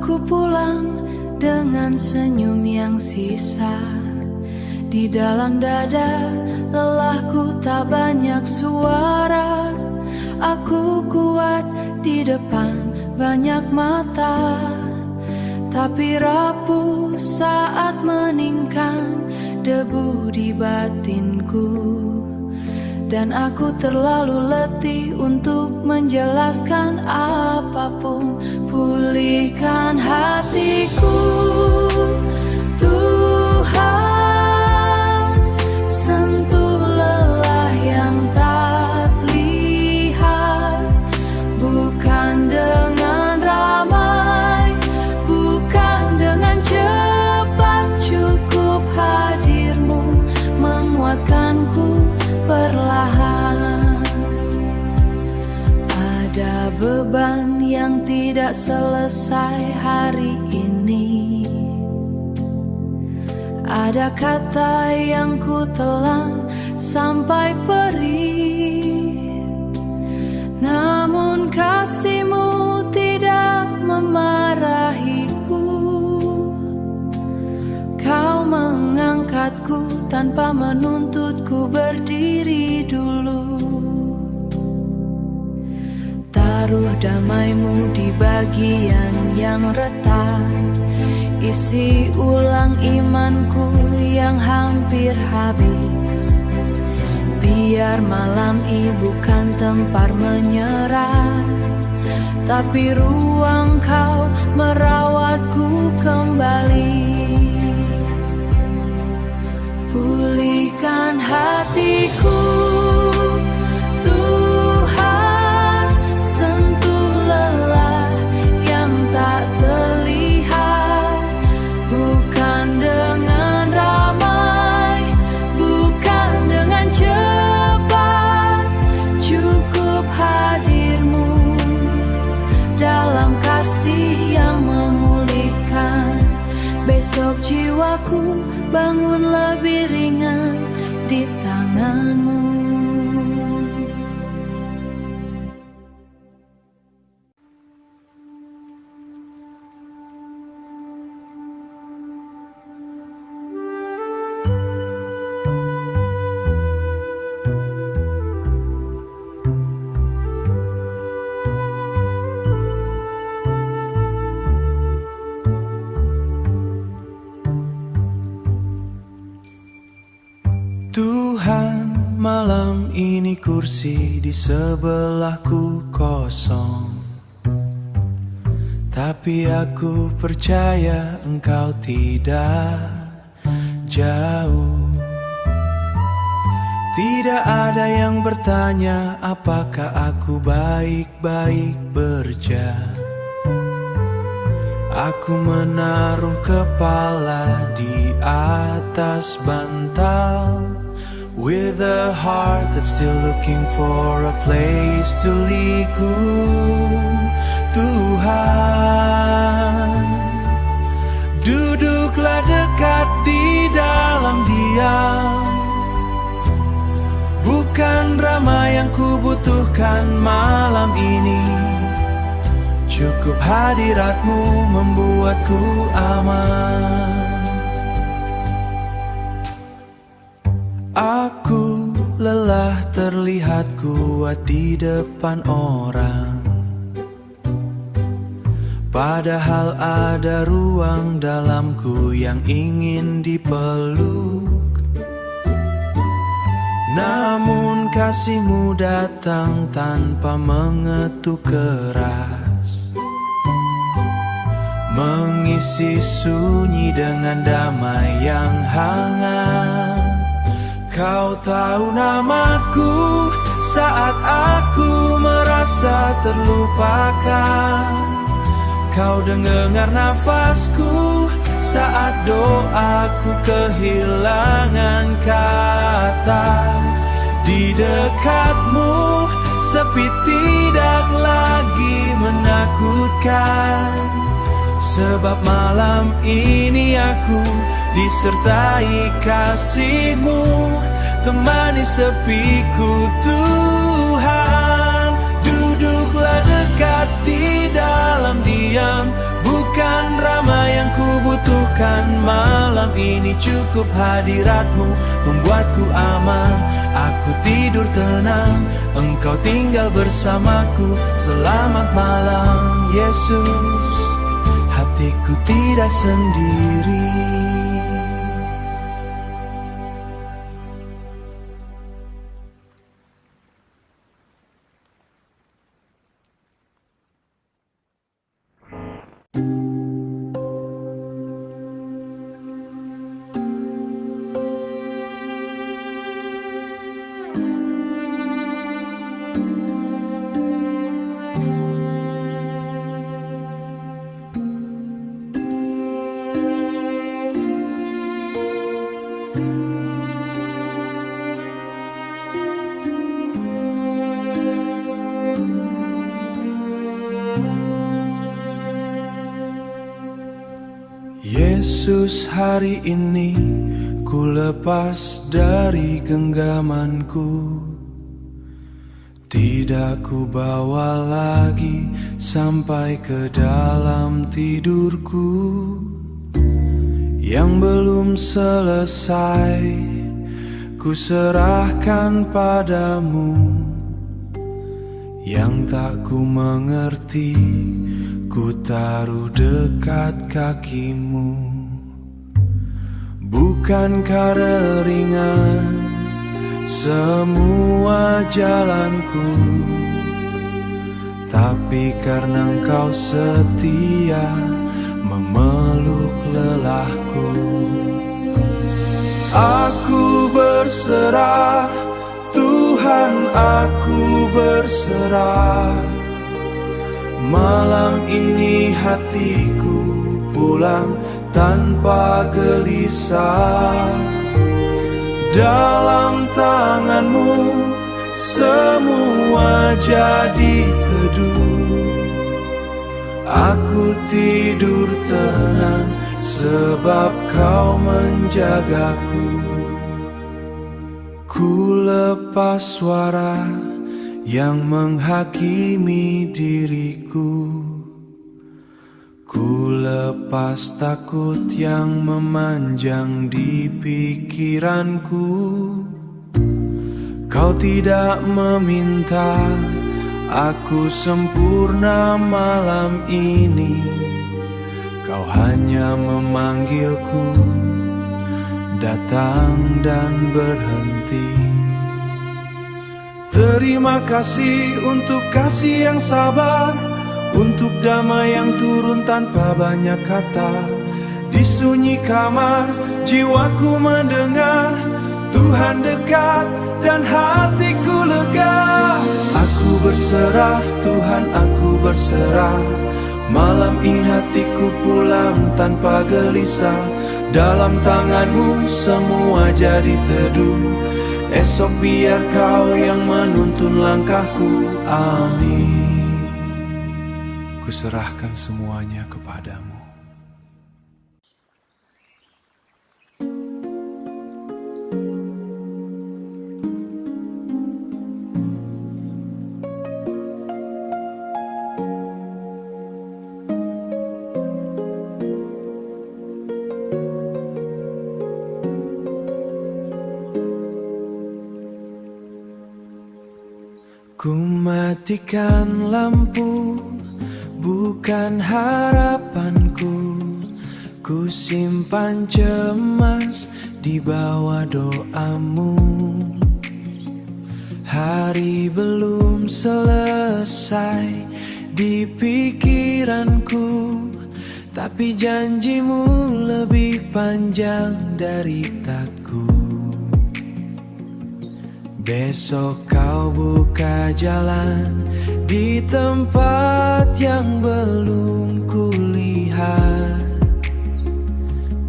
Aku pulang dengan senyum yang sisa. Di dalam dada lelahku tak banyak suara. Aku kuat di depan banyak mata, tapi rapuh saat meningkan debu di batinku. Dan aku terlalu letih untuk menjelaskan apapun. Pulihkan hatiku, Tuhan. Sentuh lelah yang tak lihat, bukan dengan ramai, bukan dengan cepat. Cukup hadirmu menguatkanku perlahan. Ada beban yang tidak selesai hari ini. Ada kata yang ku telan sampai perih. Namun kasih-Mu tidak memarahiku. Kau mengangkatku tanpa menuntutku berdiri dulu. Taruh damai-Mu di bagian yang retak. Isi ulang imanku yang hampir habis. Biar malam ini bukan tempat menyerah, tapi ruang Kau merawatku kembali. Pulihkan hatiku, Tuhan. Sentuh lelah yang tak terlihat, bukan dengan ramai, bukan dengan cepat. Cukup hadir-Mu dalam kasih yang memulihkan. Besok jiwaku bangun lebih ringan di tangan-Mu. Tuhan, malam ini kursi di sebelahku kosong, tapi aku percaya Engkau tidak jauh. Tidak ada yang bertanya apakah aku baik-baik berja. Aku menaruh kepala di atas bantal, with a heart that's still looking for a place to liku. Tuhan, duduklah dekat di dalam diam. Bukan ramai yang ku butuhkan malam ini. Cukup hadirat-Mu membuatku aman. Aku lelah terlihat kuat di depan orang, padahal ada ruang dalamku yang ingin dipeluk. Namun kasih-Mu datang tanpa mengetuk keras, mengisi sunyi dengan damai yang hangat. Kau tahu namaku saat aku merasa terlupakan. Kau dengar nafasku saat doaku kehilangan kata. Di dekat-Mu sepi tidak lagi menakutkan, sebab malam ini aku disertai kasih-Mu, temani sepiku. Tuhan, duduklah dekat di dalam diam. Bukan damai yang ku butuhkan malam ini. Cukup hadirat-Mu membuatku aman. Aku tidur tenang, Engkau tinggal bersamaku. Selamat malam Yesus, hatiku tidak sendiri. Yesus, hari ini ku lepas dari genggamanku. Tidak ku bawa lagi sampai ke dalam tidurku yang belum selesai. Ku serahkan padamu yang tak ku mengerti. Ku taruh dekat kakimu. Bukankah ringan semua jalanku, tapi karena Engkau setia memeluk lelahku. Aku berserah, Tuhan, aku berserah. Malam ini hatiku pulang tanpa gelisah. Dalam tangan-Mu semua jadi teduh. Aku tidur tenang sebab Kau menjagaku. Ku lepas suara yang menghakimi diriku. Ku lepas takut yang memanjang di pikiranku. Kau tidak meminta aku sempurna malam ini. Kau hanya memanggilku datang dan berhenti. Terima kasih untuk kasih yang sabar, untuk damai yang turun tanpa banyak kata. Di sunyi kamar jiwaku mendengar Tuhan dekat dan hatiku lega. Aku berserah, Tuhan, aku berserah. Malam ini hatiku pulang tanpa gelisah. Dalam tangan-Mu semua jadi teduh. Esok biar Kau yang menuntun langkahku. Amin. Ku serahkan semuanya kepadamu. Ku matikan lampu, bukan harapanku. Ku simpan cemas di bawah doamu. Hari belum selesai di pikiranku, tapi janjimu lebih panjang dari takku. Besok Kau buka jalan di tempat yang belum kulihat.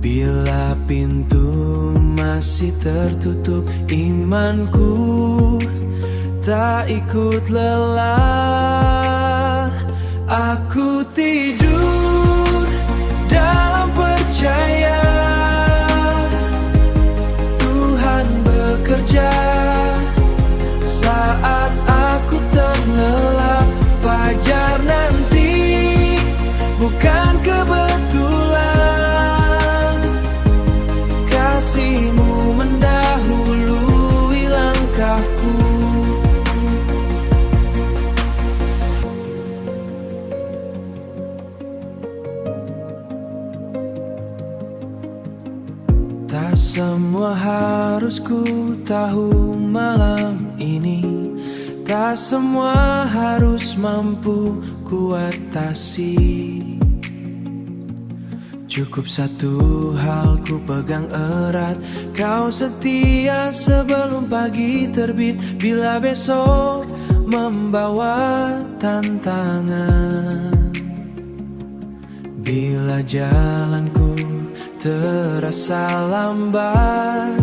Bila pintu masih tertutup, imanku tak ikut lelah. Aku tidur dalam percaya Tuhan bekerja. Saat aku terlelap, fajar nanti bukan kebetulan. Tak semua harus ku tahu malam ini, tak semua harus mampu ku atasi. Cukup satu hal ku pegang erat, kau setia sebelum pagi terbit. Bila besok membawa tantangan, bila jalanku terasa lambat,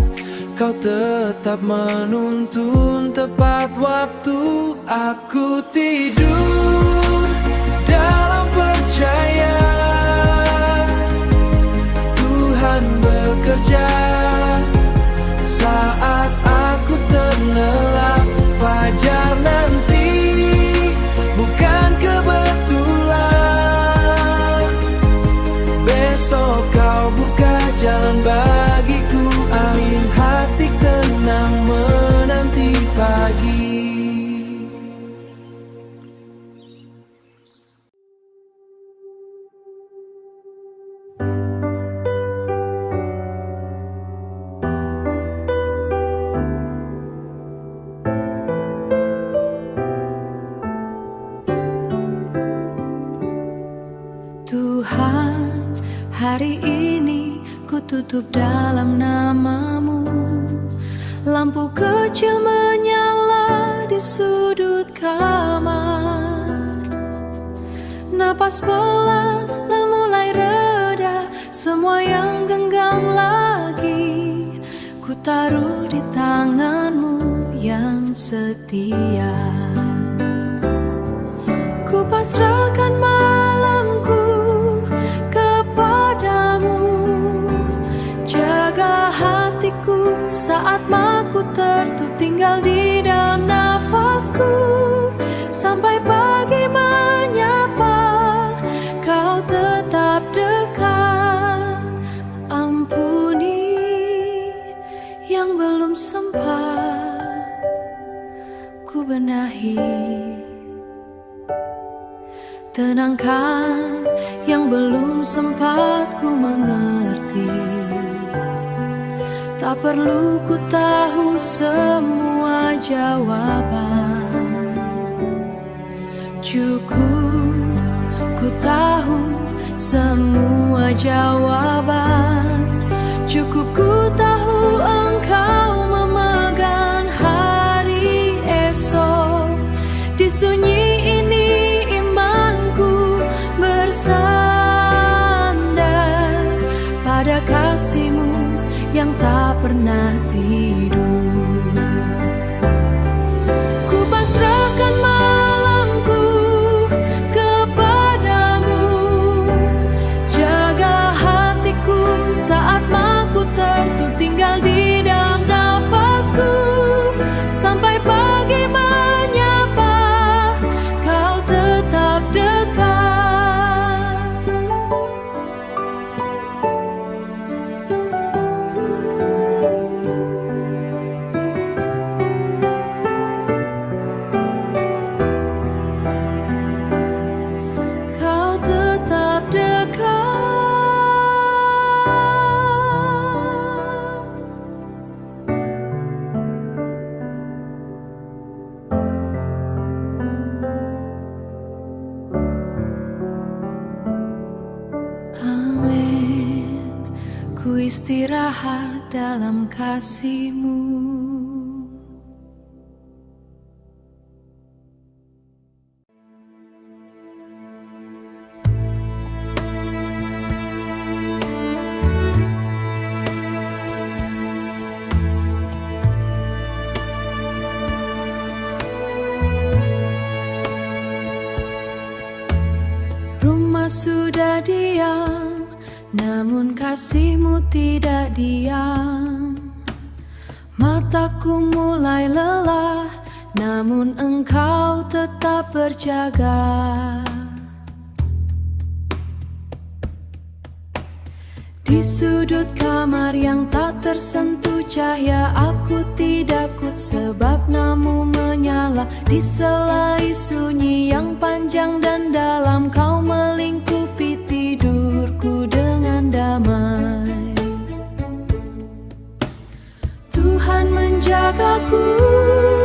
kau tetap menuntun tepat waktu. Aku tidur dalam percaya Tuhan bekerja. Saat aku terlelap, fajar nanti bukan kebetulan. Besok kau buka jalan bagiku, amin hati tenang menanti pagi. Tuhan, hari ini ku tutup dalam nama-Mu. Lampu kecil menyala di sudut kamar. Napas pelan mulai reda, semua yang genggam lagi ku taruh di tangan-Mu yang setia. Ku pasrahkan malamku kepadamu, jaga hatiku saat maku tertutup, tinggal di dalam nafasku sampai pagi menyapa, kau tetap dekat. Ampuni yang belum sempat ku benahi, tenangkan yang belum sempat ku mengerti. Tak perlu ku tahu semua jawaban, cukup ku tahu semua jawaban. Cukup ku tahu Engkau memegang hari esok. Di sunyi ini imanku bersandar pada kasih-Mu yang tak pernah tidur. Ku pasrahkan malamku kepadamu, jaga hatiku saat maku tertutup, tinggal di dalam nafasku sampai pagi menyapa, kau tetap dekat. Kau tetap dekat. Amin. Ku istirahat dalam kasih-Mu. Rumah sudah diam, namun kasih-Mu tidak diam. Mataku mulai lelah, namun Engkau tetap berjaga. Di sudut kamar yang tak tersentuh cahaya, aku tidak takut sebab namu menyala. Di selai sunyi yang panjang dan dalam, Kau melingkupi tidurku dengan damai. menjagaku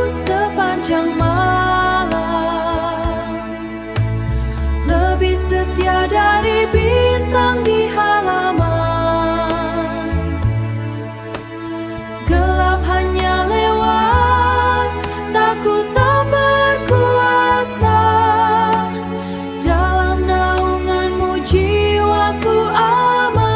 sepanjang malam, lebih setia dari bintang di halaman. Gelap hanya lewat, takut tak berkuasa. Dalam naunganmu jiwaku aman.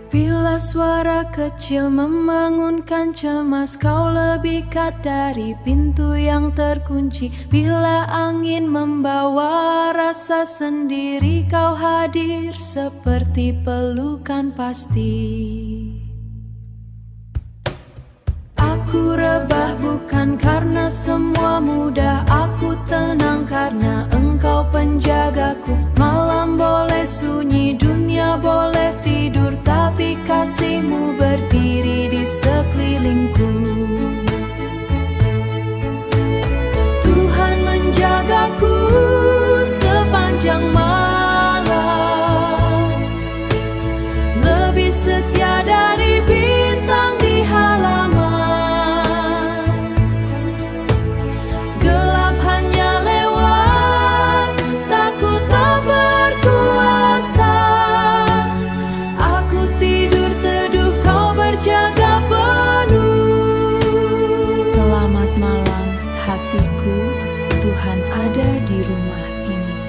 Bila suara kecil membangunkan cemas, kau lebih dekat dari pintu yang terkunci. Bila angin membawa rasa sendiri, kau hadir seperti pelukan pasti. Aku rebah bukan karena semua mudah, aku tenang karena engkau penjagaku. Malam boleh sunyi, dunia boleh tidur, tapi kasihmu berdiri di sekelilingku. Tuhan menjagaku sepanjang malam, lebih setia dari bintang di halaman. Gelap hanya lewat, takut tak berkuasa. Aku tidur teduh, kau berjaga penuh. Selamat malam hatiku, Tuhan ada di rumah ini.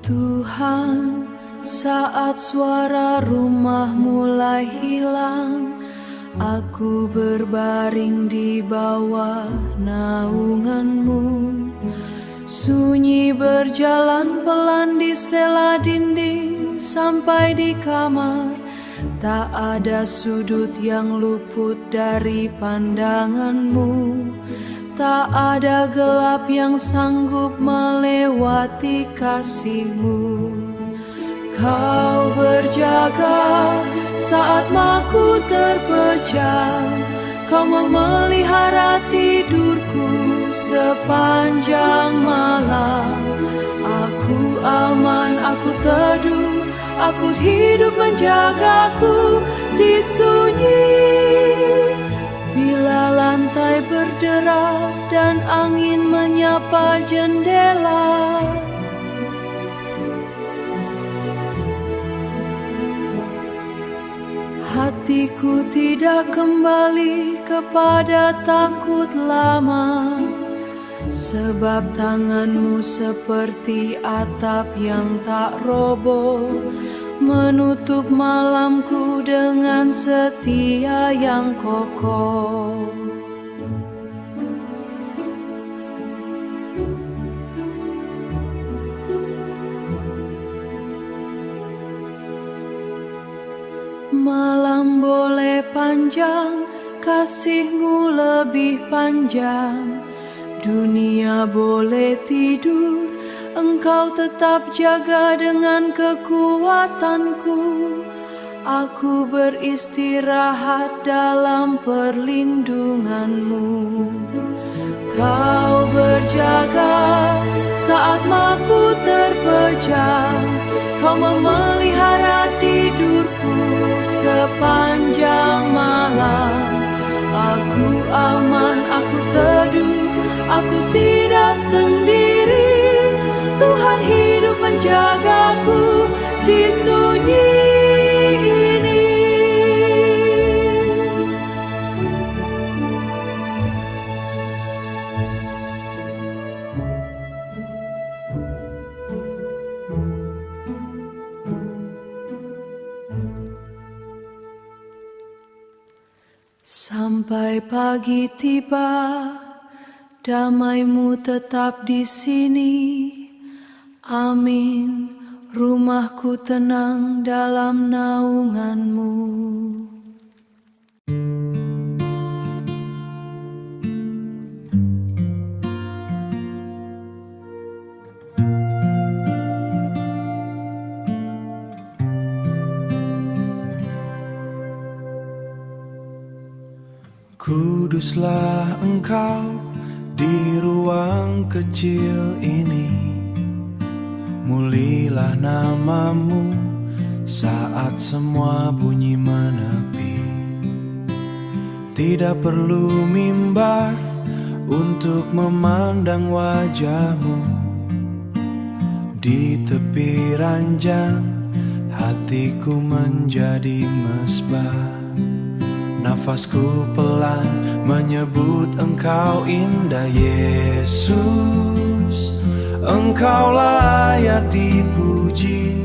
Tuhan, saat suara rumah mulai hilang, aku berbaring di bawah naunganmu. Sunyi berjalan pelan di sela dinding sampai di kamar. Tak ada sudut yang luput dari pandanganmu. Tak ada gelap yang sanggup melewati kasihmu. Kau berjaga saat maku terpejam. Kau memelihara tidurku sepanjang malam. Aku aman, aku teduh, aku hidup menjagaku di sunyi. Bila lantai berderak dan angin menyapa jendela, hatiku tidak kembali kepada takut lama. Sebab tanganmu seperti atap yang tak roboh, menutup malamku dengan setia yang kokoh. Malam boleh panjang, kasihmu lebih panjang. Dunia boleh tidur, engkau tetap jaga dengan kekuatanku. Aku beristirahat dalam perlindunganmu. Kau berjaga saat maku terpejam. Kau memelihara tidurku sepanjang malam. Aku aman, aku teduh, aku tidak sendiri. Tuhan hidup menjagaku di sunyi ini. Sampai pagi tiba, damaimu tetap di sini. Amin, rumahku tenang dalam naunganmu. 'Ku Kuduslah Engkau di ruang kecil ini, mulilah namamu saat semua bunyi menepi. Tidak perlu mimbar untuk memandang wajahmu. Di tepi ranjang hatiku menjadi mesbah. Nafasku pelan menyebut Engkau indah Yesus. Engkau layak dipuji.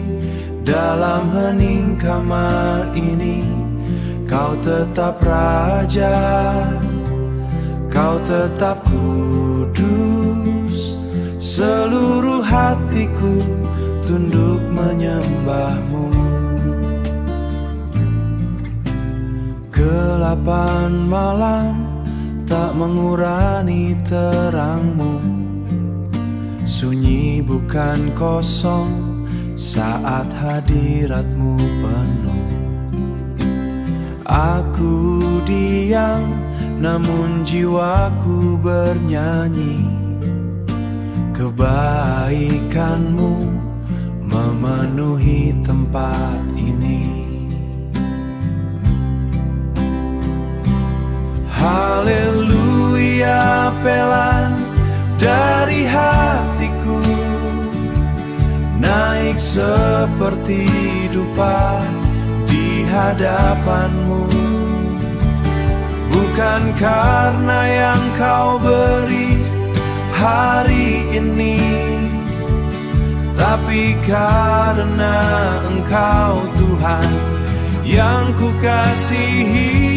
Dalam hening kamar ini Kau tetap Raja, Kau tetap kudus. Seluruh hatiku tunduk menyembah-Mu. Kegelapan malam tak mengurani terang-Mu. Sunyi bukan kosong saat hadirat-Mu penuh. Aku diam namun jiwaku bernyanyi. Kebaikan-Mu memenuhi tempat ini. Haleluya, pelan dari hatiku, naik seperti dupa di hadapan-Mu. Bukan karena yang Kau beri hari ini, tapi karena Engkau Tuhan yang ku kasihi.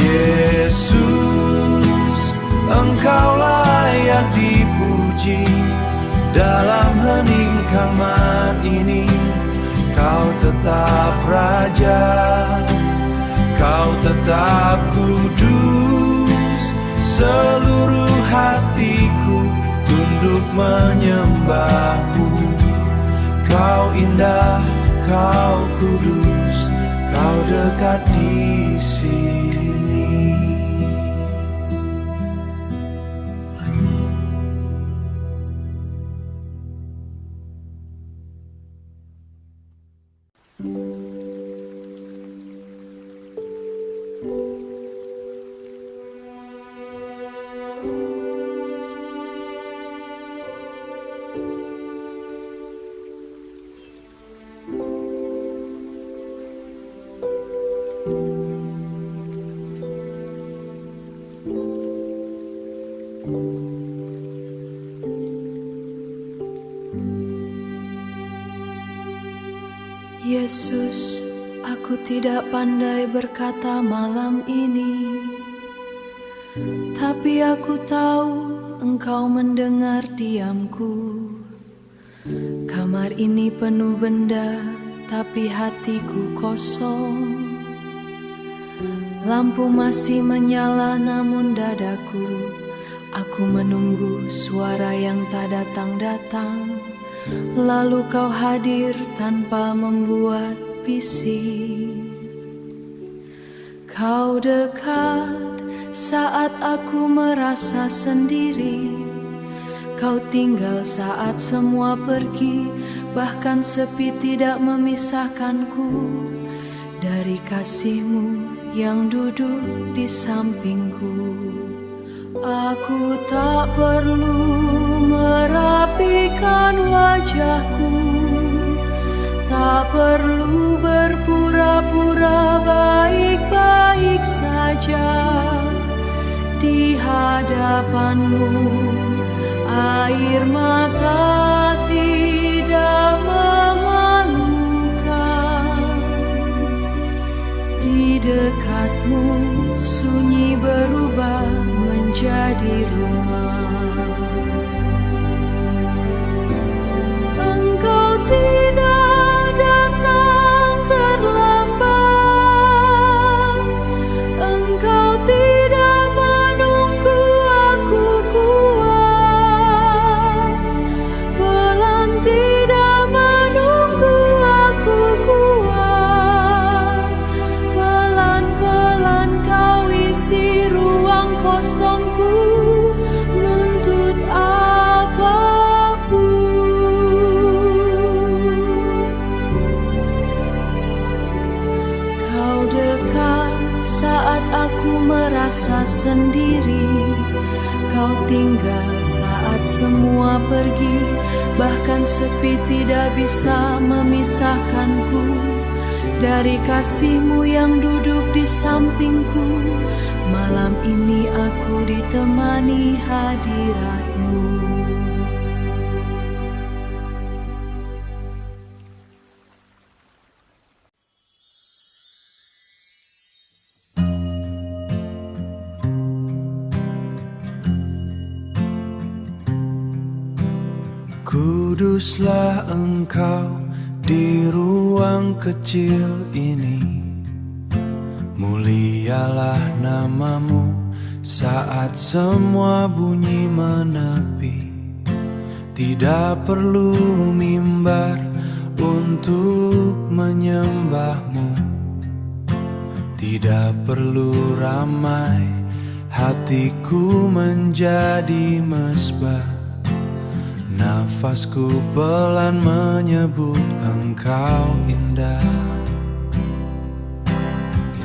Yesus, Engkau layak dipuji. Dalam hening kamar ini Kau tetap Raja, Kau tetap kudus. Seluruh hatiku tunduk menyembah-Mu. Kau indah, Kau kudus, Kau dekat di sini. Yesus, aku tidak pandai berkata malam ini, tapi aku tahu Engkau mendengar diamku. Kamar ini penuh benda, tapi hatiku kosong. Lampu masih menyala namun dadaku, aku menunggu suara yang tak datang-datang. Lalu Kau hadir tanpa membuat bising. Kau dekat saat aku merasa sendiri. Kau tinggal saat semua pergi, bahkan sepi tidak memisahkanku dari kasih-Mu yang duduk di sampingku. Aku tak perlu merapikan wajahku, tak perlu berpura-pura baik-baik saja. Di hadapan-Mu air mata tidak memalukan. Di dekat-Mu sunyi berubah menjadi rumah. Engkau tidak datang terlambat. Engkau tidak menunggu aku kuat. Pelan tidak menunggu aku kuat. dekat saat aku merasa sendiri. Kau tinggal saat semua pergi, bahkan sepi tidak bisa memisahkanku dari kasih-Mu yang duduk di sampingku. Malam ini aku ditemani hadirat-Mu. Kuduslah Engkau di ruang kecil ini, mulialah nama-Mu saat semua bunyi menepi. Tidak perlu mimbar untuk menyembah-Mu, tidak perlu ramai hatiku menjadi mesbah. Nafasku pelan menyebut Engkau indah.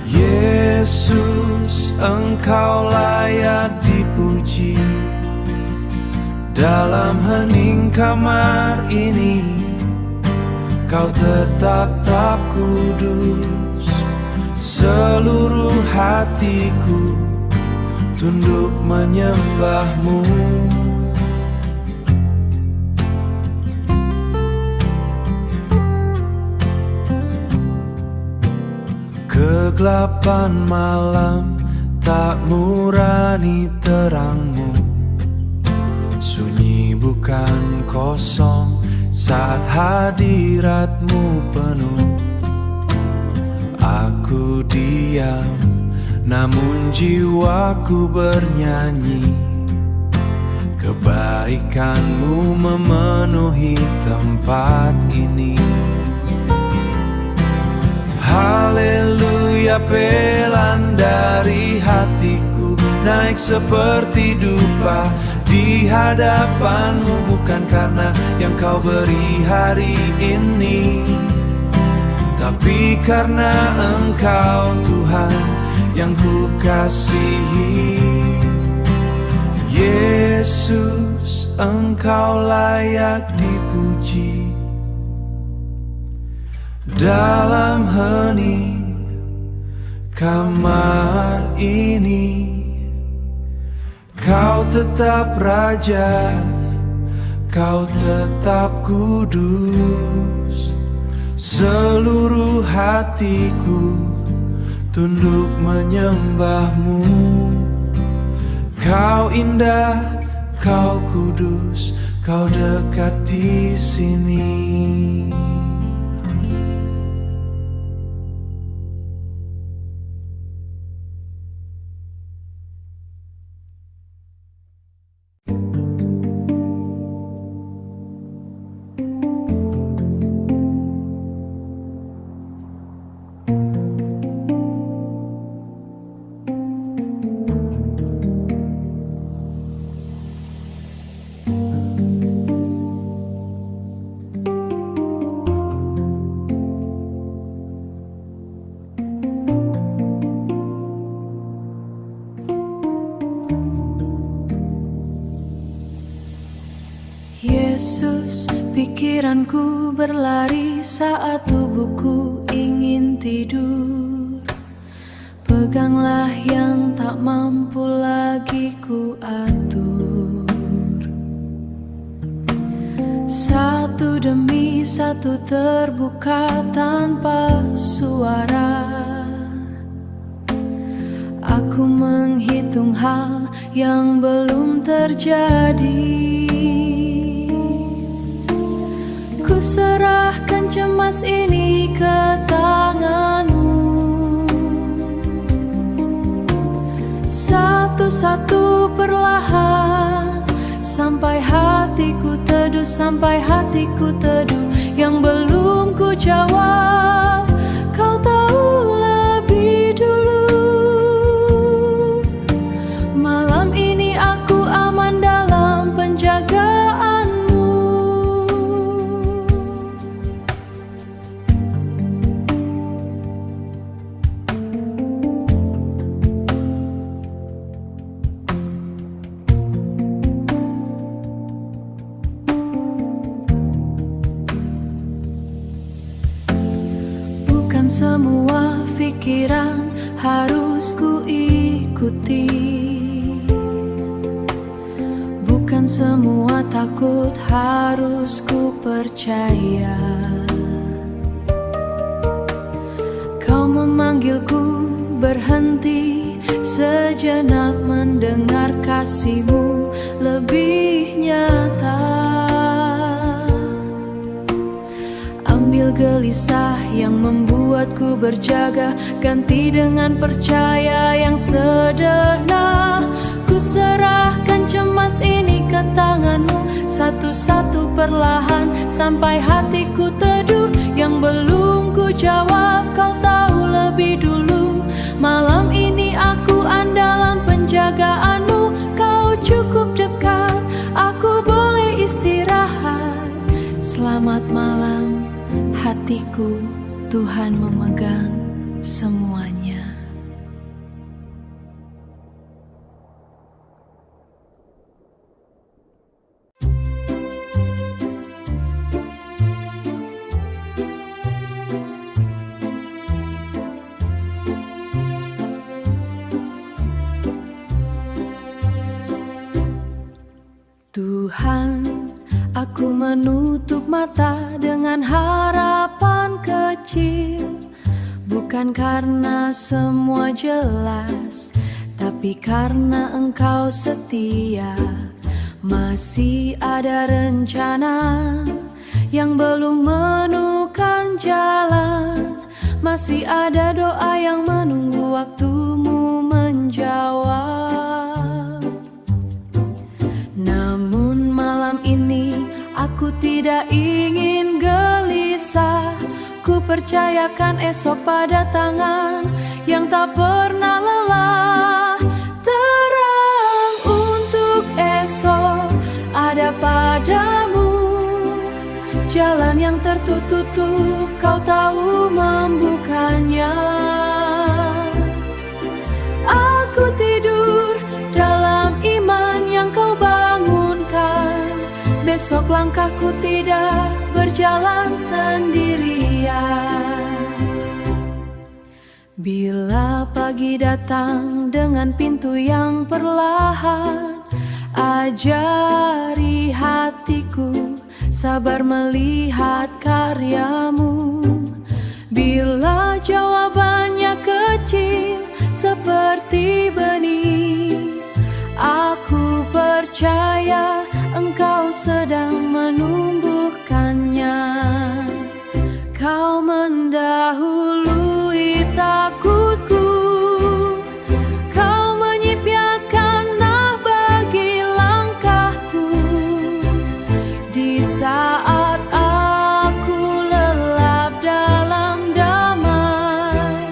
Yesus, Engkau layak dipuji. Dalam hening kamar ini, Kau tetap kudus. Seluruh hatiku tunduk menyembah-Mu. Kegelapan malam tak murani terang-Mu. Sunyi bukan kosong saat hadirat-Mu penuh. Aku diam, namun jiwaku bernyanyi. Kebaikan-Mu memenuhi tempat ini. Haleluya, pelan dari hatiku naik seperti dupa di hadapan-Mu, bukan karena yang Kau beri hari ini, tapi karena Engkau Tuhan yang ku kasihi. Yesus, Engkau layak dipuji. Dalam hening kamar ini, Kau tetap Raja, Kau tetap kudus. Seluruh hatiku tunduk menyembah-Mu. Kau indah, Kau kudus, Kau dekat di sini. Yesus, pikiranku berlari saat tubuhku ingin tidur. Peganglah yang tak mampu lagi ku atur. Satu demi satu terbuka tanpa suara. Aku menghitung hal yang belum terjadi. Ku serahkan cemas ini ke tangan-Mu. Satu-satu perlahan, sampai hatiku teduh, sampai hatiku teduh. Yang belum ku jawab, Kau tahu lebih dulu. Malam ini aku aman dalam penjagaan-Mu. semua pikiran harus ku ikuti, bukan semua takut harus ku percaya. Kau memanggilku berhenti sejenak mendengar kasih-Mu lebih nyata. Ambil gelisah yang membuatku berjaga, ganti dengan percaya yang sederhana. Ku serahkan cemas ini ke tangan-Mu, satu-satu perlahan sampai hatiku teduh. Yang belum ku jawab Kau tahu lebih dulu. Malam ini aku andalan penjagaan-Mu, Kau cukup dekat, aku boleh istirahat. Selamat malam hatiku, Tuhan memegang semuanya. Tuhan, aku menutup mata dengan harapan kecil, bukan karena semua jelas, tapi karena Engkau setia. Masih ada rencana yang belum menemukan jalan, masih ada doa yang menunggu waktu-Mu menjawab. Namun malam ini aku tidak ingin gelisah, ku percayakan esok pada tangan yang tak pernah lelah. Terang untuk esok ada padamu, jalan yang tertutup Kau tahu membukanya. Aku tidur dalam iman yang Kau bangunkan, besok langkahku tidak berjalan sendirian. Bila pagi datang dengan pintu yang perlahan, ajari hatiku sabar melihat karya-Mu. Bila jawabannya kecil seperti benih, aku percaya Engkau sedang menumbuhkannya. Kau mendahului takutku, Kau menyediakan bagi langkahku. Di saat aku lelap dalam damai,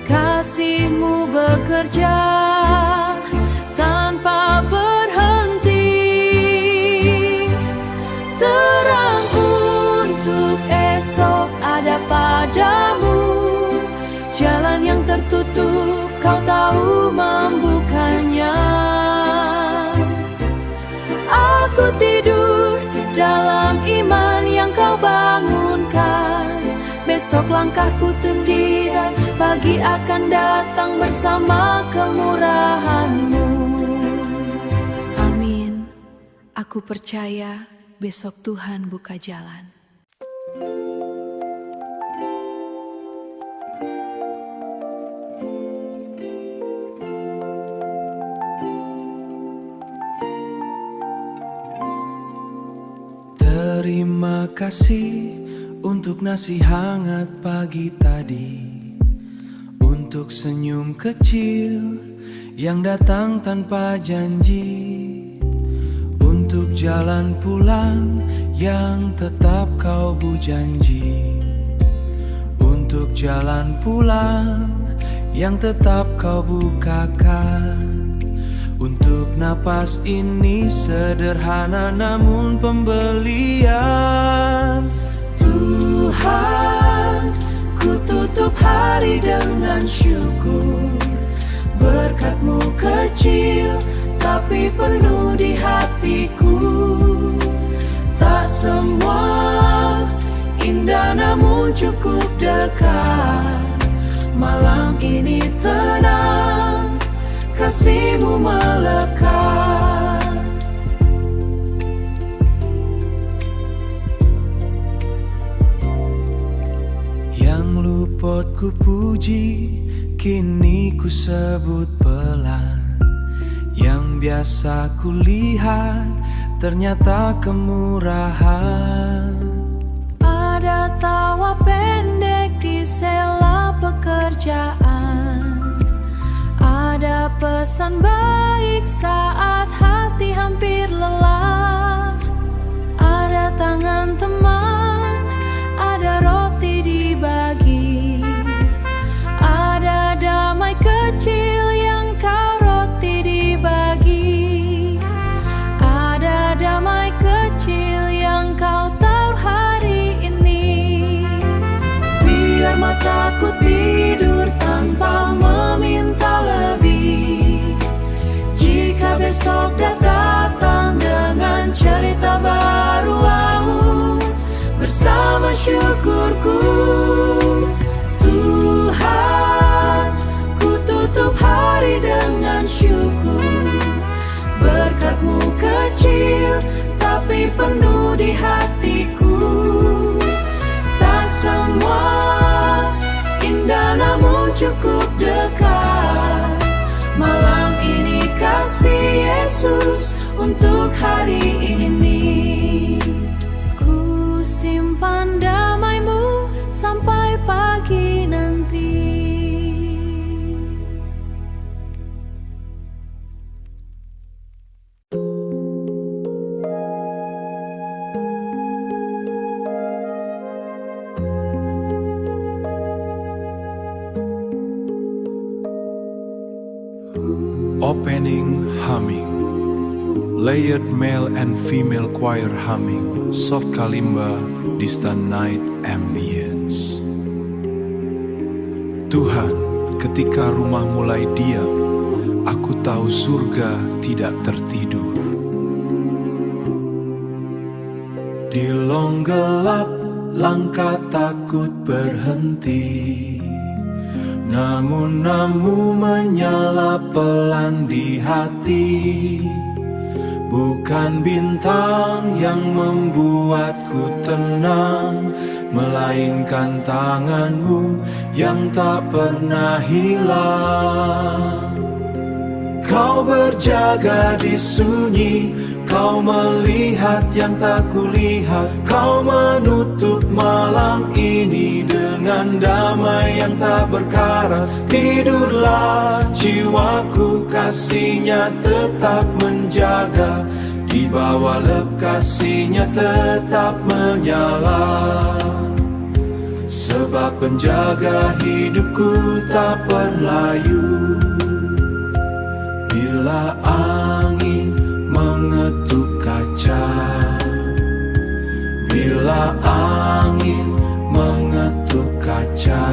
kasih-Mu bekerja tanpa berhenti. Terang untuk esok ada padamu, jalan yang tertutup Kau tahu membukanya. Aku tidur dalam iman yang Kau bangunkan, besok langkahku tendian, pagi akan datang bersama kemurahan-Mu. Amin. Aku percaya besok Tuhan buka jalan. Terima kasih untuk nasi hangat pagi tadi, untuk senyum kecil yang datang tanpa janji, untuk jalan pulang yang tetap Kau janji, untuk jalan pulang yang tetap Kau bukakan. Untuk napas ini sederhana namun pembelian. Tuhan, ku tutup hari dengan syukur. Berkat-Mu kecil tapi penuh di hatiku. Tak semua indah namun cukup dekat. Malam ini tenang, kasih-Mu melekat. Yang luput ku puji, kini ku sebut pelan. Yang biasa ku lihat, ternyata kemurahan. Ada tawa pendek di sela pekerjaan. Ada pesan baik saat hati hampir lelah. Ada tangan teman, ada roti dibagi. Ada damai kecil yang kau roti dibagi. Ada damai kecil yang kau tahu hari ini. Biar mataku tidur tanpa meminta lebih. Jika besok datang dengan cerita baru, bersama syukurku, Tuhan, ku tutup hari dengan syukur. Berkat-Mu kecil tapi penuh di hatiku. Tak semua indah namun cukup dekat. Malam ini kasih Yesus untuk hari ini. Ku simpan damai-Mu sampai pagi nanti. Opening humming, layered male and female choir humming, soft kalimba, distant night ambience. Tuhan, ketika rumah mulai diam, aku tahu surga tidak tertidur. Di lorong gelap, langkah takut berhenti. Namun-namu menyala pelan di hati. Bukan bintang yang membuatku tenang, melainkan tangan-Mu yang tak pernah hilang. Kau berjaga di sunyi, Kau melihat yang tak kulihat. Kau menutup malam ini dengan damai yang tak berkarat. Tidurlah jiwaku, kasih-Nya tetap menjaga. Di bawah lep kasih-Nya tetap menyala. Sebab penjaga hidupku tak berlayu. Bila angin mengetuk kaca, bila angin mengetuk kaca,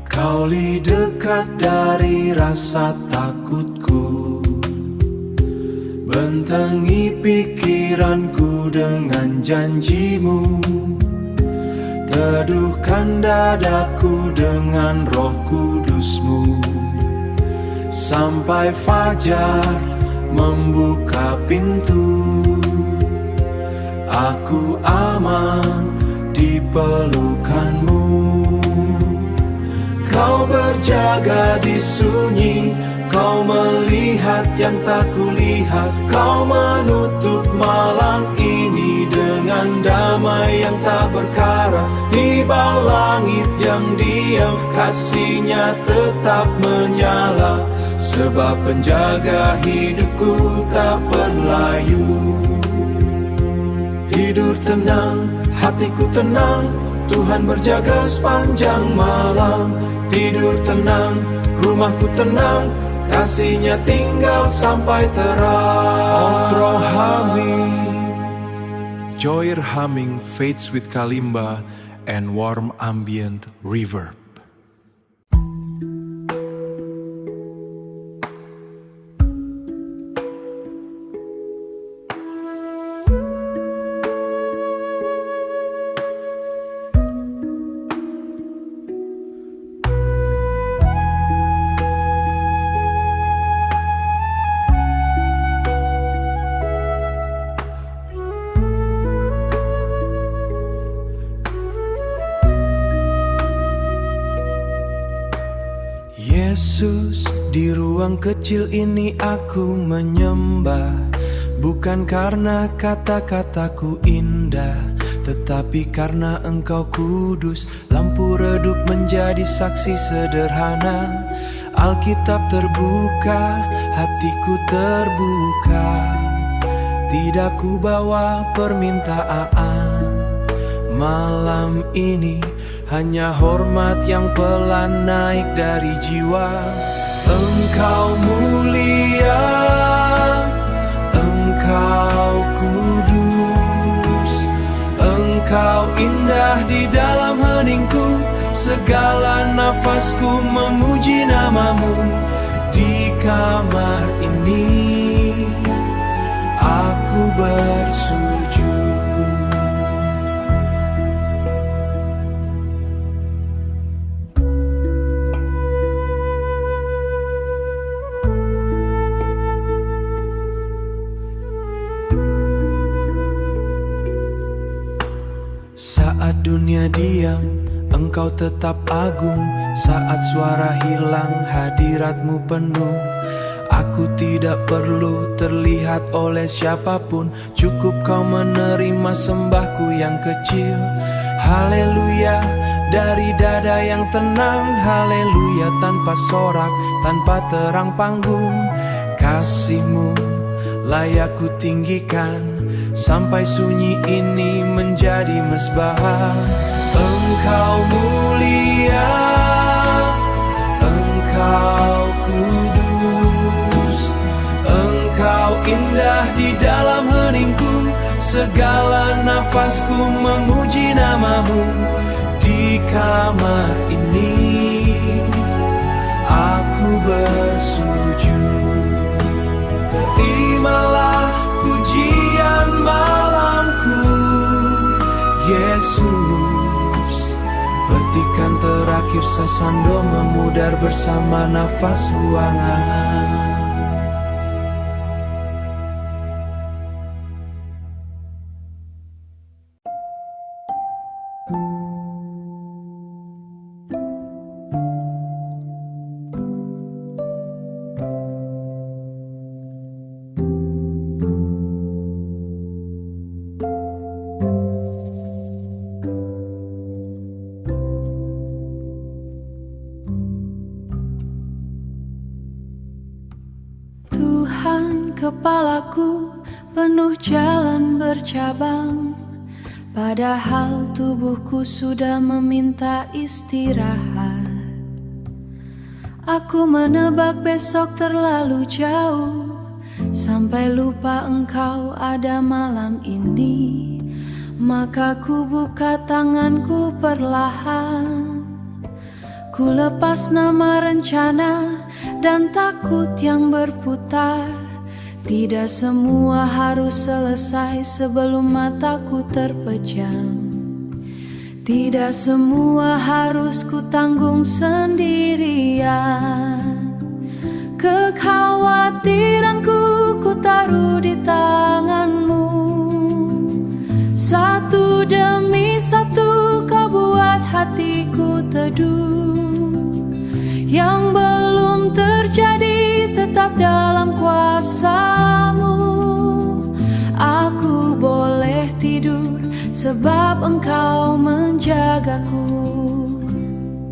Kau li dekat dari rasa takutku. Bentengi pikiranku dengan janji-Mu. Teduhkan dadaku dengan Roh Kudus-Mu. Sampai fajar membuka pintu. Aku aman di pelukan-Mu. Kau berjaga di sunyi, Kau melihat yang tak kulihat. Kau menutup malam ini dengan damai yang tak berkarat. Di bawah langit yang diam, kasih-Nya tetap menyala. Sebab penjaga hidupku tak berlayu. Tidur tenang, hatiku tenang, Tuhan berjaga sepanjang malam. Tidur tenang, rumahku tenang, kasih-Nya tinggal sampai terang. Outro humming, joyous humming fades with kalimba and warm ambient reverb. Yesus, di ruang kecil ini aku menyembah, bukan karena kata-kataku indah, tetapi karena Engkau kudus. Lampu redup menjadi saksi sederhana. Alkitab terbuka, hatiku terbuka. Tidak ku bawa permintaan malam ini, hanya hormat yang pelan naik dari jiwa. Engkau mulia, Engkau kudus, Engkau indah di dalam heningku. Segala nafasku memuji namamu. Di kamar ini aku bersujud. Saat dunia diam, Engkau tetap agung. Saat suara hilang, hadiratmu penuh. Aku tidak perlu terlihat oleh siapapun, cukup Kau menerima sembahku yang kecil. Haleluya, dari dada yang tenang. Haleluya, tanpa sorak, tanpa terang panggung. Kasih-Mu layak ku tinggikan, sampai sunyi ini menjadi mesbah. Engkau mulia, Engkau kudus, Engkau indah di dalam heningku. Segala nafasku memuji namamu. Di kamar ini aku bersujud. Terimalah pujian malamku, Yesus. Petikan terakhir sasando memudar bersama nafas ruangan. Tuhan, kepalaku penuh jalan bercabang, padahal tubuhku sudah meminta istirahat. Aku menebak besok terlalu jauh, sampai lupa Engkau ada malam ini. Maka ku buka tanganku perlahan, ku lepas nama rencana dan takut yang berputar. Tidak semua harus selesai sebelum mataku terpejam. Tidak semua harus ku tanggung sendirian. Kekhawatiranku ku taruh di tangan-Mu. Satu demi satu Kau buat hatiku teduh. Yang belum terjadi tetap dalam kuasa-Mu. Aku boleh tidur sebab Engkau menjagaku.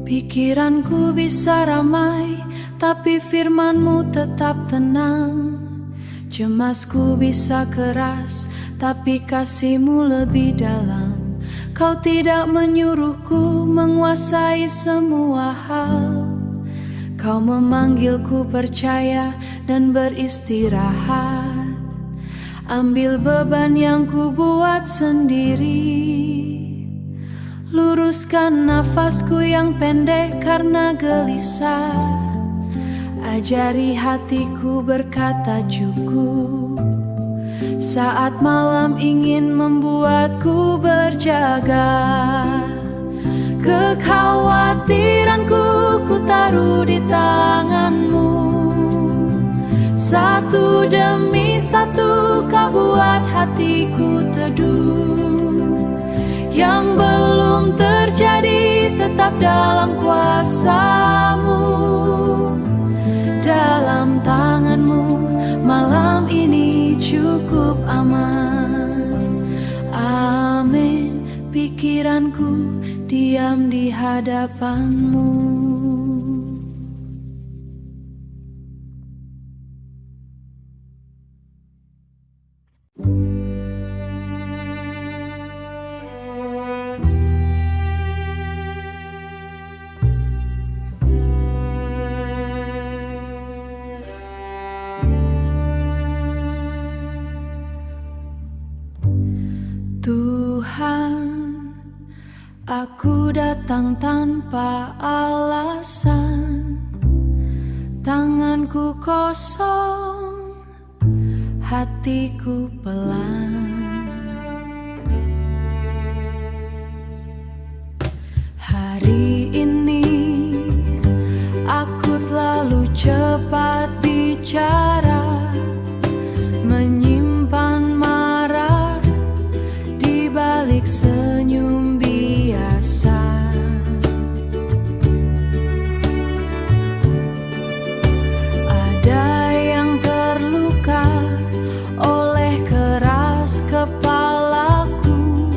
Pikiranku bisa ramai, tapi firman-Mu tetap tenang. Cemasku bisa keras, tapi kasih-Mu lebih dalam. Kau tidak menyuruhku menguasai semua hal. Kau memanggilku percaya dan beristirahat. Ambil beban yang ku buat sendiri. Luruskan nafasku yang pendek karena gelisah. Ajari hatiku berkata cukup. Saat malam ingin membuatku berjaga. Kekhawatiranku ku taruh di tangan-Mu. Satu demi satu Kau buat hatiku teduh. Yang belum terjadi tetap dalam kuasa-Mu. cukup aman. Amin, pikiranku diam di hadapan-Mu. Tuhan, aku datang tanpa alasan. Tanganku kosong, hatiku pelan. Hari ini aku terlalu cepat bicara, menyimpan marah di balik senyum biasa. Ada yang terluka oleh keras kepalaku,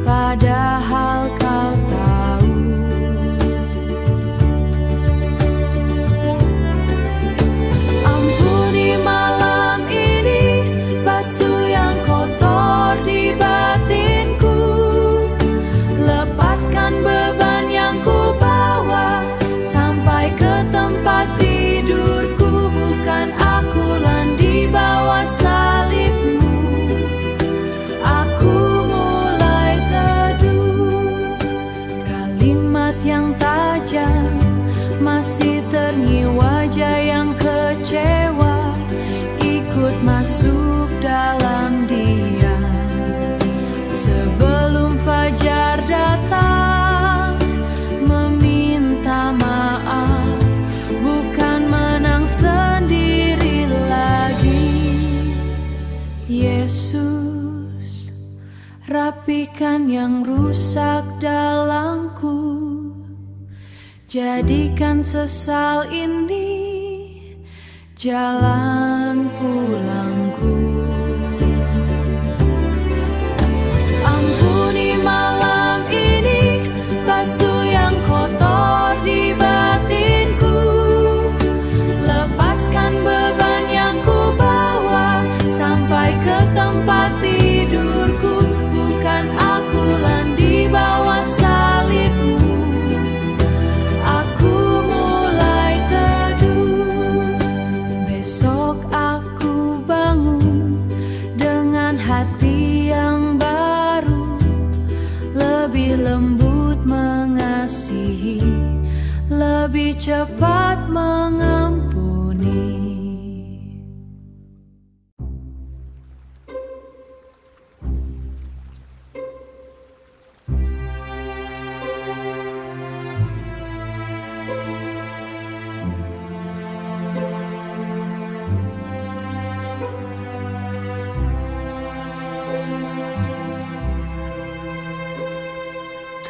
padahal kau tahu. Ampuni malam ini basuh yang kotor di batinku, lepaskan beban yang ku bawa sampai ke tempat tidurku. Bukan aku lan di bawah salib-Mu. Aku mulai teduh, kalimat yang tajam masih terngiang, wajah yang kecewa ikut masuk dalam diam. Sebelum fajar datang, meminta maaf, bukan menang sendiri lagi. Yesus, rapikan yang rusak dalamku, jadikan sesal ini jalan pulangku. Ampuni malam ini basuh yang kotor di batinku, lepaskan beban yang ku bawa sampai ke tempat tidurku. Bukan aku lan di bawah salib-Mu. Aku mulai teduh, besok aku bangun dengan hati yang baru, lebih lembut mengasihi, lebih cepat mengampuni.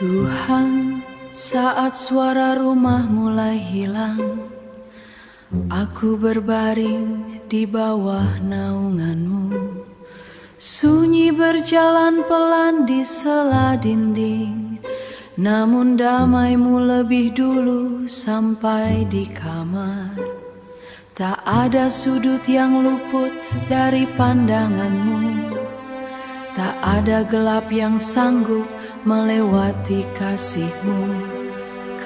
Tuhan, saat suara rumah mulai hilang, aku berbaring di bawah naungan-Mu. Sunyi berjalan pelan di sela dinding, namun damai-Mu lebih dulu sampai di kamar. Tak ada sudut yang luput dari pandangan-Mu, tak ada gelap yang sanggup melewati kasih-Mu.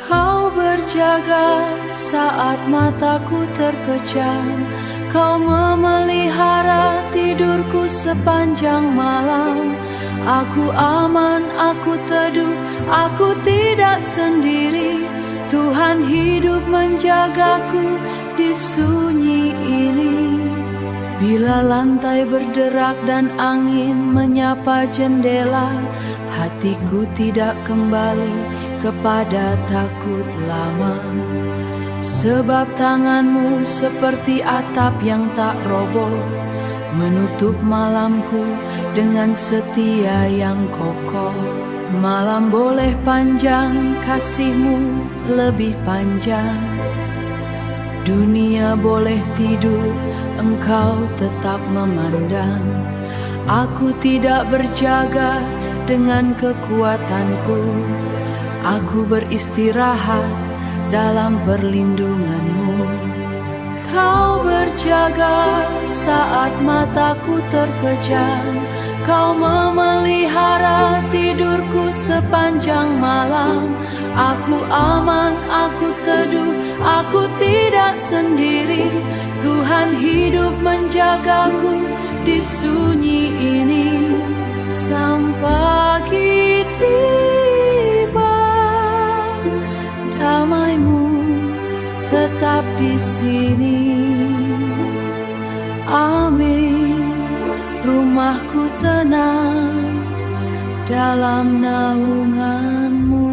Kau berjaga saat mataku terpejam, Kau memelihara tidurku sepanjang malam. Aku aman, aku teduh, aku tidak sendiri. Tuhan hidup menjagaku di sunyi ini. Bila lantai berderak dan angin menyapa jendela, hatiku tidak kembali kepada takut lama. Sebab tangan-Mu seperti atap yang tak roboh, menutup malamku dengan setia yang kokoh. Malam boleh panjang, kasih-Mu lebih panjang. Dunia boleh tidur, Engkau tetap memandang. Aku tidak berjaga dengan kekuatanku. Aku beristirahat dalam perlindungan-Mu. Kau berjaga saat mataku terpejam. Kau memelihara tidurku sepanjang malam. Aku aman, aku teduh, aku tidak sendiri. Tuhan hidup menjagaku di sunyi ini. Sampai pagi tiba, damai-Mu tetap di sini. Amin. Rumahku tenang dalam naungan-Mu.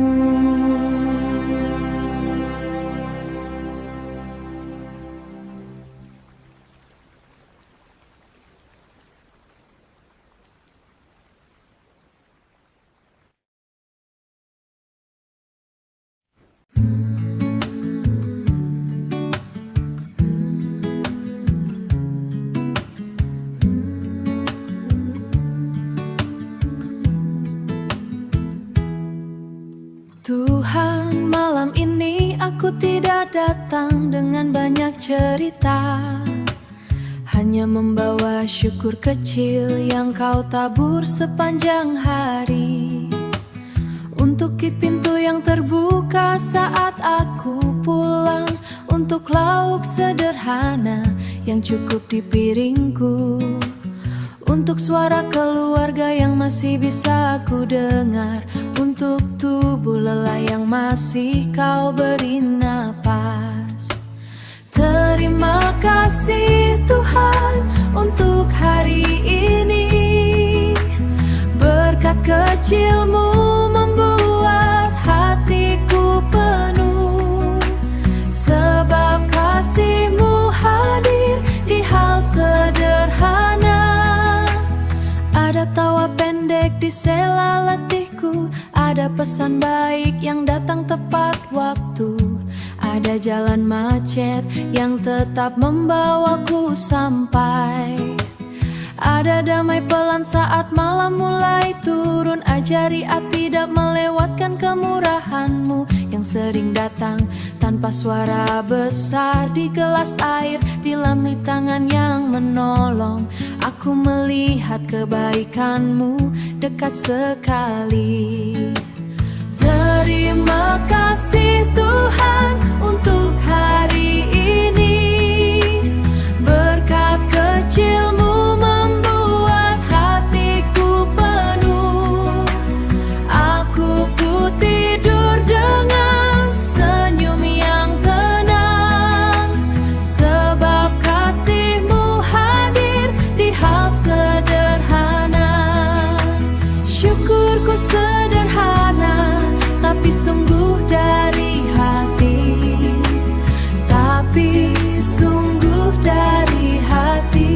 Tuhan, malam ini aku tidak datang dengan banyak cerita, hanya membawa syukur kecil yang Kau tabur sepanjang hari. Untuk pintu yang terbuka saat aku pulang, untuk lauk sederhana yang cukup di piringku, untuk suara keluarga yang masih bisa aku dengar, untuk tubuh lelah yang masih Kau beri napas. Terima kasih Tuhan untuk hari ini. Berkat kecil-Mu membuat hatiku penuh, sebab kasih-Mu hadir di hal sederhana. Ada tawa pendek di sela letihku, ada pesan baik yang datang tepat waktu, ada jalan macet yang tetap membawaku sampai, ada damai pelan saat malam mulai turun. Ajari hati tidak melewatkan kemurahan-Mu yang sering datang tanpa suara besar di gelas air, di lambung tangan yang menolong. Aku melihat kebaikan-Mu dekat sekali. Terima kasih Tuhan untuk hari ini. Berkat kecil-Mu membuat hatiku penuh. Aku tidur dengan senyum yang tenang, sebab kasih-Mu hadir di hal sederhana. Syukurku sederhana, tapi sungguh dari hati, tapi sungguh dari hati.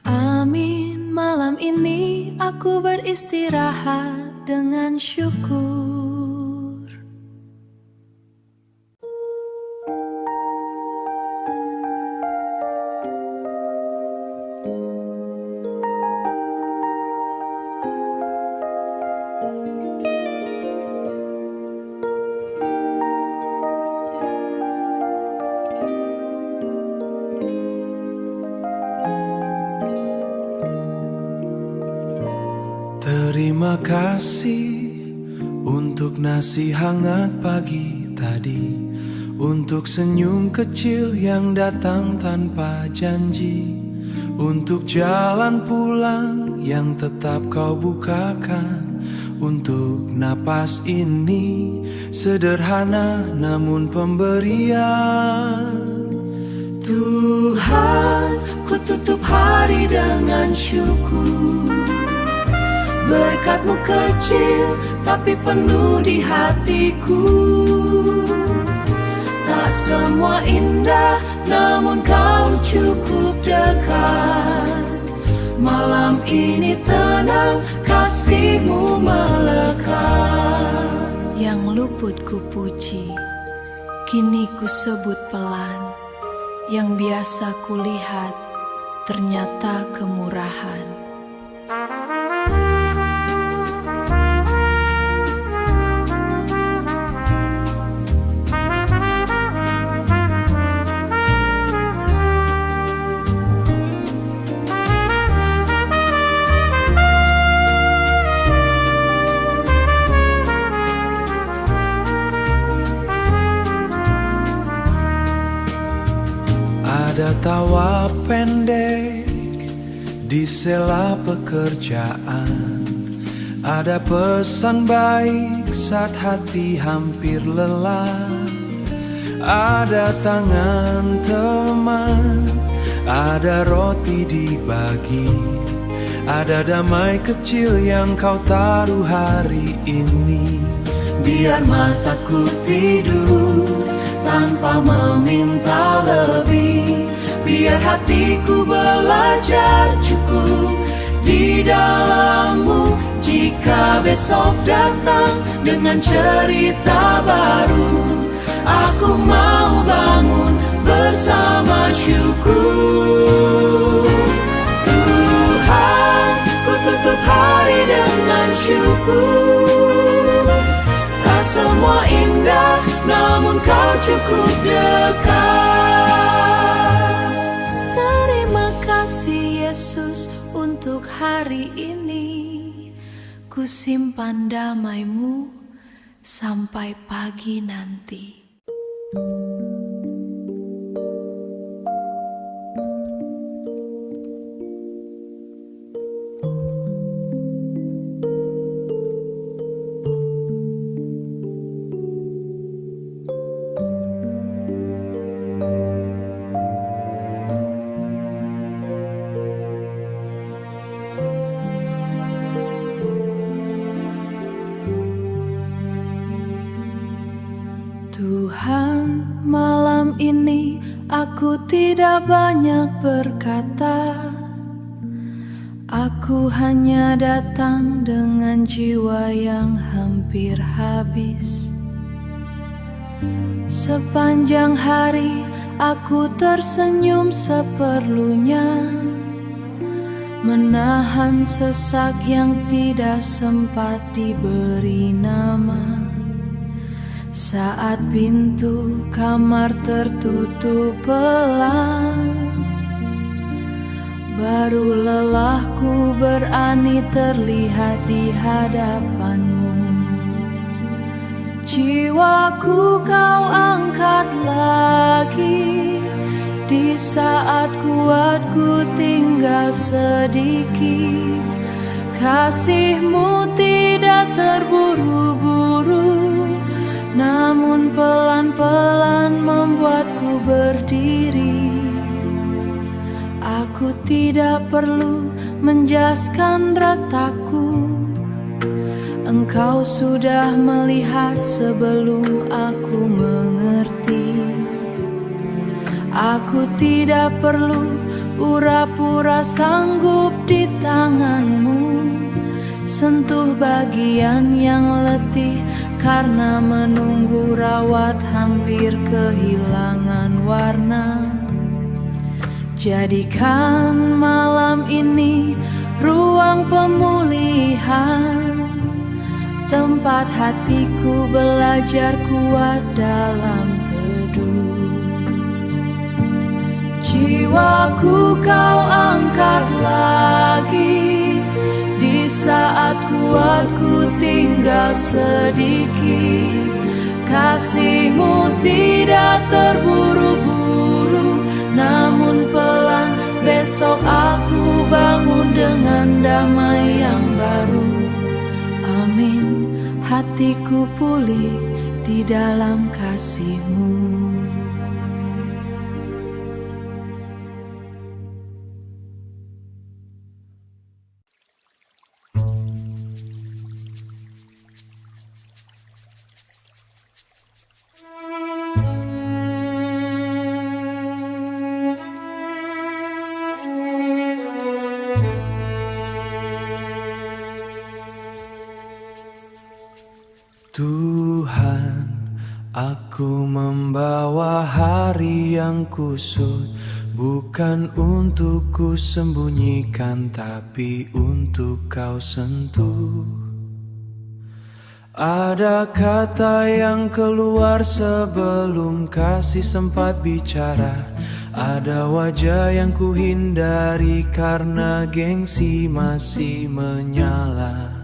Amin, malam ini aku beristirahat dengan syukur. Terima kasih untuk nasi hangat pagi tadi, untuk senyum kecil yang datang tanpa janji, untuk jalan pulang yang tetap Kau bukakan, untuk napas ini sederhana namun pemberian. Tuhan, ku tutup hari dengan syukur. Berkat-Mu kecil tapi penuh di hatiku. Tak semua indah, namun kau cukup dekat. Malam ini tenang, kasih-Mu melekat. Yang luput ku puji, kini ku sebut pelan. Yang biasa kulihat, ternyata kemurahan. Ada tawa pendek di sela pekerjaan. Ada pesan baik saat hati hampir lelah. Ada tangan teman, ada roti dibagi. Ada damai kecil yang kau taruh hari ini. Biar mataku tidur tanpa meminta lebih. Biar hatiku belajar cukup di dalam-Mu. Jika besok datang dengan cerita baru, aku mau bangun bersama syukur. Tuhan, ku tutup hari dengan syukur. Tak semua indah, namun Kau cukup dekat. Terima kasih Yesus untuk hari ini. Ku simpan damai-Mu sampai pagi nanti. Tuhan, malam ini aku tidak banyak berkata. Aku hanya datang dengan jiwa yang hampir habis. Sepanjang hari aku tersenyum seperlunya, menahan sesak yang tidak sempat diberi nama. Saat pintu kamar tertutup pelan, baru lelahku berani terlihat di hadapan-Mu. Jiwaku Kau angkat lagi, di saat kuatku tinggal sedikit. Kasih-Mu tidak terburu-buru, namun pelan-pelan membuatku berdiri. Aku tidak perlu menjaskan retakku. Engkau sudah melihat sebelum aku mengerti. Aku tidak perlu pura-pura sanggup di tangan-Mu. Sentuh bagian yang letih karena menunggu rawat hampir kehilangan warna. Jadikan malam ini ruang pemulihan, tempat hatiku belajar kuat dalam teduh. Jiwaku Kau angkat lagi, di saat kuatku tinggal sedikit. Kasih-Mu tidak terburu-buru, namun pelan besok aku bangun dengan damai yang baru. Amin, hatiku pulih di dalam kasih-Mu. Tuhan, aku membawa hari yang kusut, bukan untuk ku sembunyikan, tapi untuk kau sentuh. Ada kata yang keluar sebelum kasih sempat bicara. Ada wajah yang ku hindari karena gengsi masih menyala.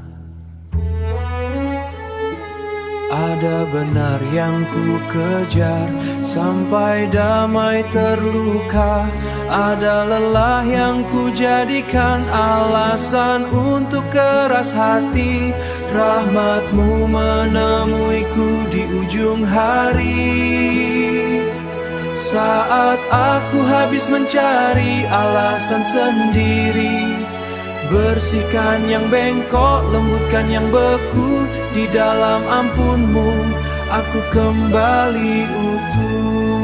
Ada benar yang ku kejar sampai damai terluka. Ada lelah yang ku jadikan alasan untuk keras hati. Rahmat-Mu menemuiku di ujung hari. Saat aku habis mencari alasan sendiri, bersihkan yang bengkok, lembutkan yang beku. Di dalam ampun-Mu aku kembali utuh.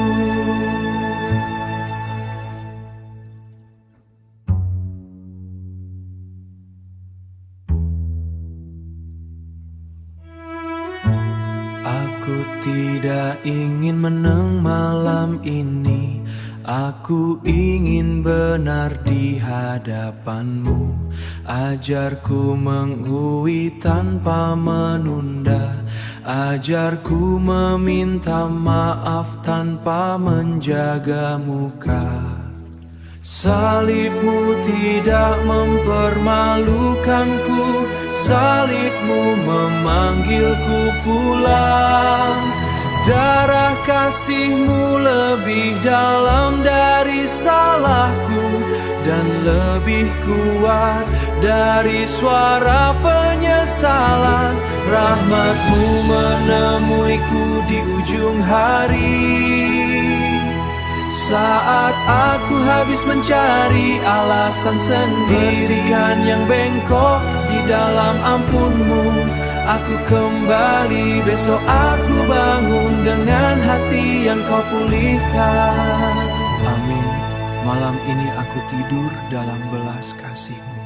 Aku tidak ingin menang malam ini. Aku ingin benar di hadapan-Mu. Ajarku mengakui tanpa menunda. Ajarku meminta maaf tanpa menjaga muka. Salib-Mu tidak mempermalukanku. Salib-Mu memanggilku pulang. Darah kasih-Mu lebih dalam dari salahku, dan lebih kuat dari suara penyesalan. Rahmat-Mu menemuiku di ujung hari. Saat aku habis mencari alasan sendiri, bersihkan yang bengkok di dalam ampun-Mu. Aku kembali, besok aku bangun dengan hati yang Kau pulihkan. Amin. Malam ini aku tidur dalam belas kasih-Mu.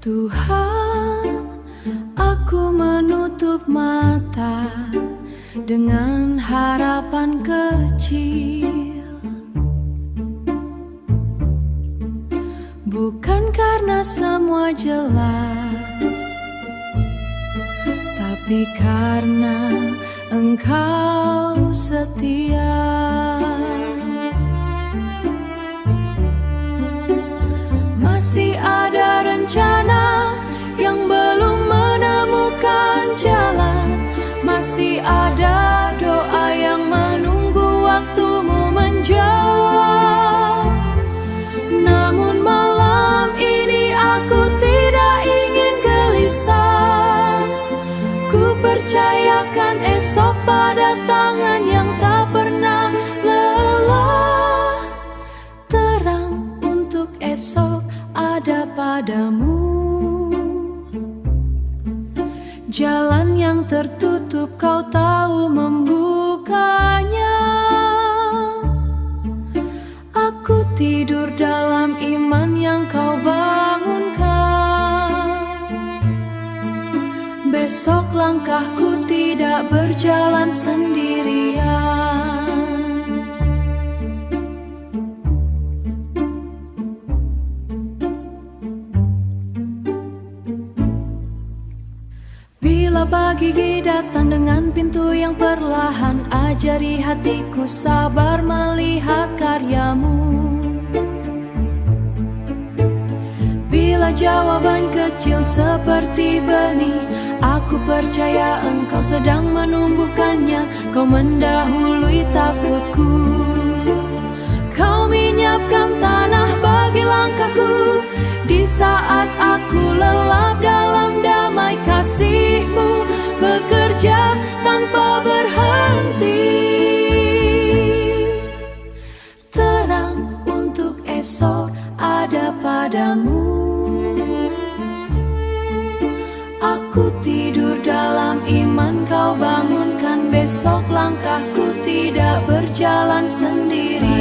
Tuhan, aku menutup mata dengan harapan kecil. Bukan karena semua jelas, tapi karena Engkau setia. Masih ada rencana yang belum menemukan jalan. Masih ada doa yang menunggu waktu-Mu menjawab. Namun malam ini aku tidak ingin gelisah. Ku percayakan esok pada tangan yang tak pernah lelah. Terang untuk esok ada padamu. Jalan yang tertutup Kau tahu membukanya. Aku tidur dalam iman yang Kau bangunkan. Besok langkahku tidak berjalan sendirian. Bila pagi datang dengan pintu yang perlahan, ajari hatiku sabar melihat karya-Mu. Bila jawaban kecil seperti benih, aku percaya Engkau sedang menumbuhkannya. Kau mendahului takutku. Kau menyiapkan tanah bagi langkahku. Di saat aku lelap dalam damai kasih-Mu, bekerja tanpa berhenti. Terang untuk esok ada padamu. Aku tidur dalam iman, Kau bangunkan besok. Langkahku tidak berjalan sendiri.